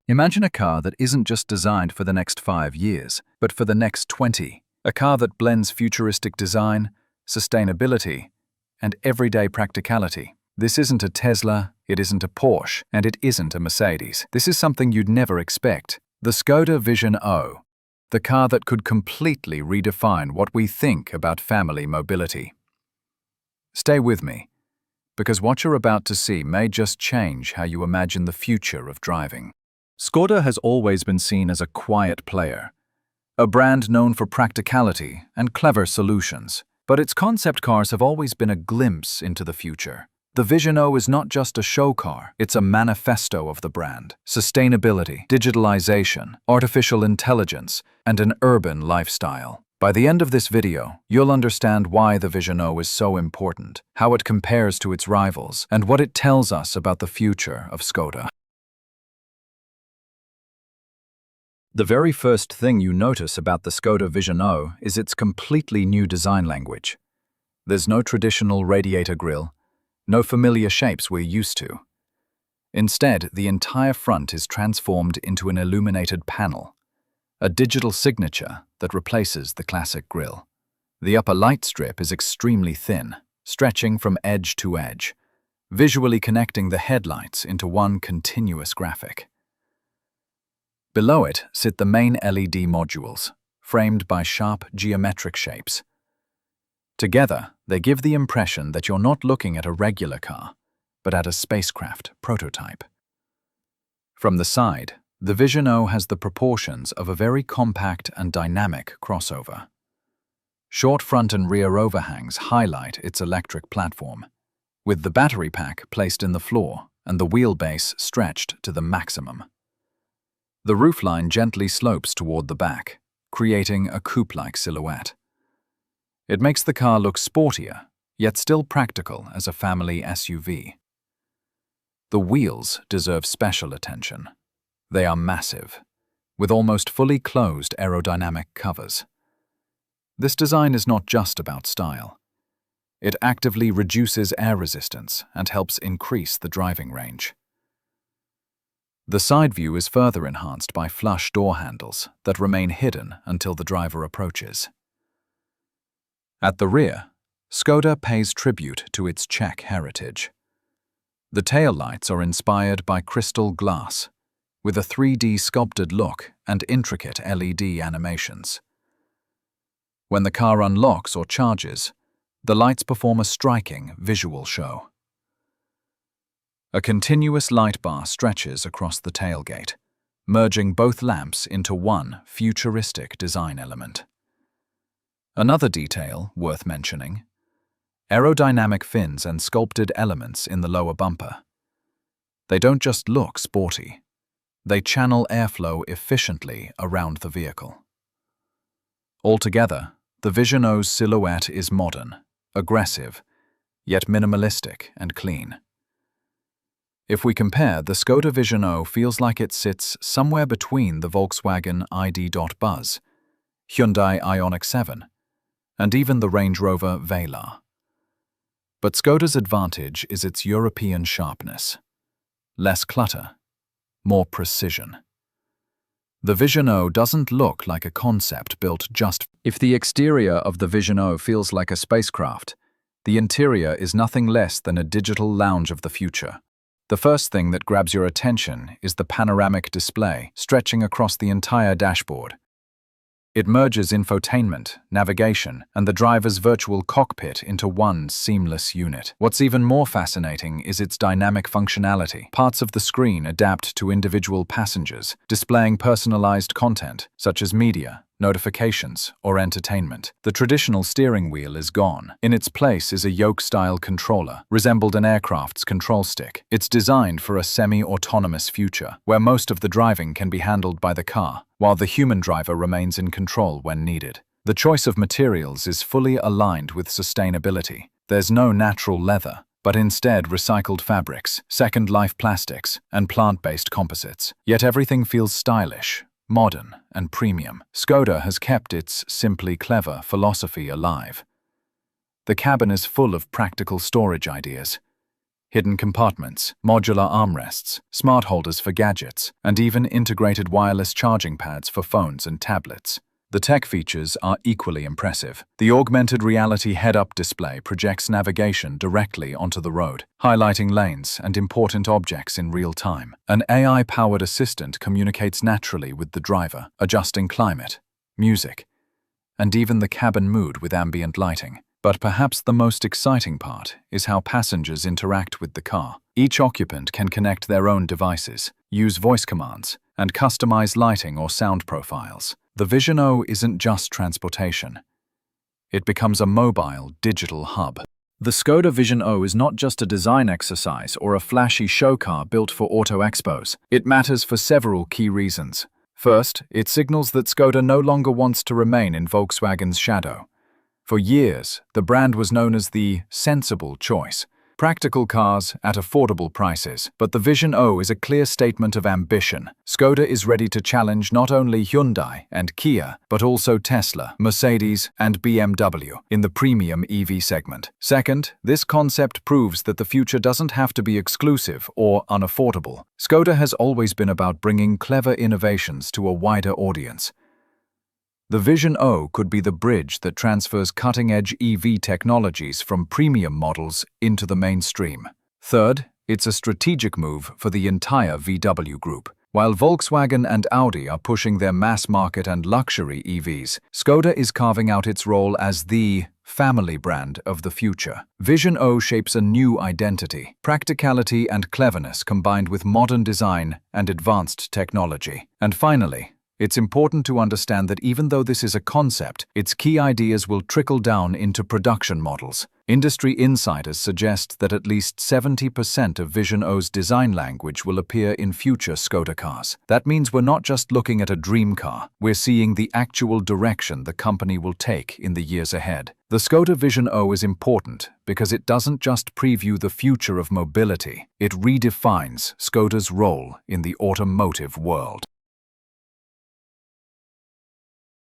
Imagine a car that isn't just designed for the next 5 years, but for the next 20. A car that blends futuristic design, sustainability, and everyday practicality. This isn't a Tesla, it isn't a Porsche, and it isn't a Mercedes. This is something you'd never expect. The Skoda Vision O. The car that could completely redefine what we think about family mobility. Stay with me, because what you're about to see may just change how you imagine the future of driving. Skoda has always been seen as a quiet player, a brand known for practicality and clever solutions. But its concept cars have always been a glimpse into the future. The Vision O is not just a show car, it's a manifesto of the brand. Sustainability, digitalization, artificial intelligence, and an urban lifestyle. By the end of this video, you'll understand why the Vision O is so important, how it compares to its rivals, and what it tells us about the future of Skoda. The very first thing you notice about the Skoda Vision O is its completely new design language. There's no traditional radiator grille, no familiar shapes we're used to. Instead, the entire front is transformed into an illuminated panel, a digital signature that replaces the classic grille. The upper light strip is extremely thin, stretching from edge to edge, visually connecting the headlights into one continuous graphic. Below it sit the main LED modules, framed by sharp geometric shapes. Together, they give the impression that you're not looking at a regular car, but at a spacecraft prototype. From the side, the Vision O has the proportions of a very compact and dynamic crossover. Short front and rear overhangs highlight its electric platform, with the battery pack placed in the floor and the wheelbase stretched to the maximum. The roofline gently slopes toward the back, creating a coupe-like silhouette. It makes the car look sportier, yet still practical as a family SUV. The wheels deserve special attention. They are massive, with almost fully closed aerodynamic covers. This design is not just about style. It actively reduces air resistance and helps increase the driving range. The side view is further enhanced by flush door handles that remain hidden until the driver approaches. At the rear, Skoda pays tribute to its Czech heritage. The taillights are inspired by crystal glass, with a 3D sculpted look and intricate LED animations. When the car unlocks or charges, the lights perform a striking visual show. A continuous light bar stretches across the tailgate, merging both lamps into one futuristic design element. Another detail worth mentioning: aerodynamic fins and sculpted elements in the lower bumper. They don't just look sporty, they channel airflow efficiently around the vehicle. Altogether, the Vision O's silhouette is modern, aggressive, yet minimalistic and clean. If we compare, the Skoda Vision O feels like it sits somewhere between the Volkswagen ID.Buzz, Hyundai Ioniq 7, and even the Range Rover Velar. But Skoda's advantage is its European sharpness. Less clutter, more precision. The Vision O doesn't look like a concept built just. If the exterior of the Vision O feels like a spacecraft, the interior is nothing less than a digital lounge of the future. The first thing that grabs your attention is the panoramic display stretching across the entire dashboard. It merges infotainment, navigation, and the driver's virtual cockpit into one seamless unit. What's even more fascinating is its dynamic functionality. Parts of the screen adapt to individual passengers, displaying personalized content, such as media, notifications, or entertainment. The traditional steering wheel is gone. In its place is a yoke-style controller, resembled an aircraft's control stick. It's designed for a semi-autonomous future, where most of the driving can be handled by the car, while the human driver remains in control when needed. The choice of materials is fully aligned with sustainability. There's no natural leather, but instead recycled fabrics, second-life plastics, and plant-based composites. Yet everything feels stylish, modern, and premium. Skoda has kept its simply clever philosophy alive. The cabin is full of practical storage ideas: hidden compartments, modular armrests, smart holders for gadgets, and even integrated wireless charging pads for phones and tablets. The tech features are equally impressive. The augmented reality head-up display projects navigation directly onto the road, highlighting lanes and important objects in real time. An AI-powered assistant communicates naturally with the driver, adjusting climate, music, and even the cabin mood with ambient lighting. But perhaps the most exciting part is how passengers interact with the car. Each occupant can connect their own devices, use voice commands, and customize lighting or sound profiles. The Vision O isn't just transportation. It becomes a mobile, digital hub. The Skoda Vision O is not just a design exercise or a flashy show car built for auto expos. It matters for several key reasons. First, it signals that Skoda no longer wants to remain in Volkswagen's shadow. For years, the brand was known as the sensible choice. Practical cars at affordable prices, but the Vision O is a clear statement of ambition. Skoda is ready to challenge not only Hyundai and Kia, but also Tesla, Mercedes, and BMW in the premium EV segment. Second, this concept proves that the future doesn't have to be exclusive or unaffordable. Skoda has always been about bringing clever innovations to a wider audience. The Vision O could be the bridge that transfers cutting-edge EV technologies from premium models into the mainstream. Third, it's a strategic move for the entire VW group. While Volkswagen and Audi are pushing their mass-market and luxury EVs, Skoda is carving out its role as the family brand of the future. Vision O shapes a new identity, practicality and cleverness combined with modern design and advanced technology. And finally, it's important to understand that even though this is a concept, its key ideas will trickle down into production models. Industry insiders suggest that at least 70% of Vision O's design language will appear in future Skoda cars. That means we're not just looking at a dream car, we're seeing the actual direction the company will take in the years ahead. The Skoda Vision O is important because it doesn't just preview the future of mobility, it redefines Skoda's role in the automotive world.